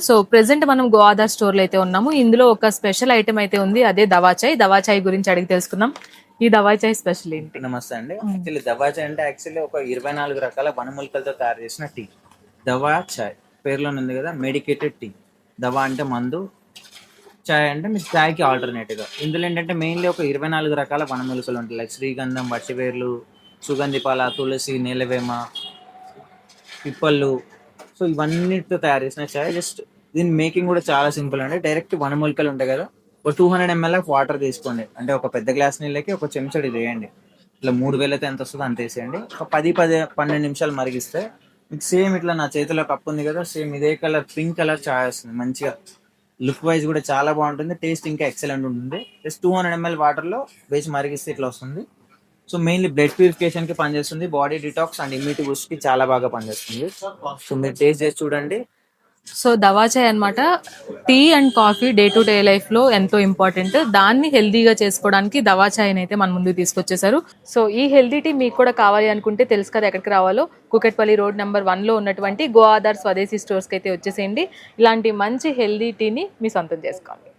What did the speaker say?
So present మనం గోఆధార్ store లో అయితే ఉన్నాము. ఇందులో ఒక స్పెషల్ ఐటమ్ అయితే ఉంది, అదే దవా చాయ్. దవా చాయ్ గురించి అడిగి తెలుసుకుందాం. ఈ దవా చాయ్ స్పెషల్ ఏంటి? నమస్తే అండి. యాక్చువల్లీ దవా చాయ్ అంటే యాక్చువల్లీ ఒక 24 రకాల వనమూలికలతో తయారు చేసిన టీ. దవా చాయ్ పేరులోనే ఉంది కదా, మెడికేటెడ్ టీ. దవా అంటే మందు, చాయ్ అంటే మీకు చాయ్కి ఆల్టర్నేటివ్ గా. ఇందులో ఏంటంటే మెయిన్లీ ఒక 24 రకాల వనమూలికలు ఉంటాయి. లైక్ శ్రీగంధం, వట్టివేర్లు, సుగంధిపాల, తులసి, నీలవేమ, పిప్పళ్ళు. సో ఇవన్నిటితో తయారు చేసిన చాయ్. జస్ట్ దీని మేకింగ్ కూడా చాలా సింపుల్ అండి. డైరెక్ట్ వనమూలికలు ఉంటాయి కదా, ఒక 200 ml ఆఫ్ వాటర్ తీసుకోండి. అంటే ఒక పెద్ద గ్లాస్ నీళ్ళకి ఒక చెంచాడు ఇది వేయండి. ఇట్లా 3000 అయితే ఎంత వస్తుందో అంత వేసేయండి. ఒక 12 నిమిషాలు మరిగిస్తే మీకు సేమ్ ఇట్లా నా చేతిలో కప్పు ఉంది కదా, సేమ్ ఇదే కలర్ పింక్ కలర్ చాయ్ వస్తుంది. మంచిగా లుక్ వైజ్ కూడా చాలా బాగుంటుంది, టేస్ట్ ఇంకా ఎక్సలెంట్ ఉంటుంది. జస్ట్ 200 ml వాటర్ లో వేసి మరిగిస్తే ఇట్లా వస్తుంది. సో మెయిన్లీ బ్లడ్ ప్యూరిఫికేషన్ కి పనిచేస్తుంది, body detox and immunity Boost కి చాలా బాగా పనిచేస్తుంది. సో మీరు టేస్ట్ చేసి చూడండి. సో దవా చాయ్ అనమాట. Tea and coffee day to day life లో ఎంతో ఇంపార్టెంట్. దాన్ని హెల్దీగా చేసుకోవడానికి దవా చాయ్ అయితే మన ముందుకు తీసుకొచ్చేసారు. సో ఈ హెల్దీ టీ మీకు కూడా కావాలి అనుకుంటే తెలుసు కదా ఎక్కడికి రావాలో. కుకట్పల్లి రోడ్ నెంబర్ 1 లో ఉన్నటువంటి గోఆధార్ స్వదేశీ స్టోర్స్ కి అయితే వచ్చేసేయండి. ఇలాంటి మంచి హెల్దీ టీని మీ సొంతం చేసుకోండి.